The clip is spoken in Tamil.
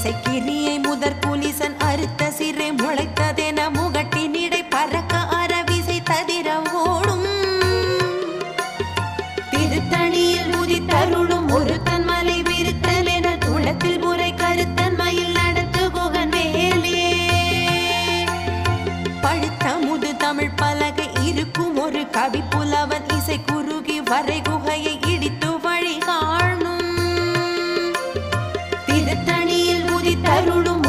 இசைக்கிரியை முதற் குலிசன் அறுத்த சிறை முளைத்ததென முகட்டினிடை பறக்க அரவிசை ததிர ஓடும் திருத்தணியில் உதித்தருளும் ஒருத்தன் மலை விருத்தன் என துளத்தில் முறை கருத்தன் மயில் நடத்து குகன் வேலே பழுத்த முது தமிழ் பலகை இருக்கும் ஒரு கவி புலவன் இசை குறுகி வரை குகையை இடித்து வழி காணும் திருத்தணியில் உதித்தருளும்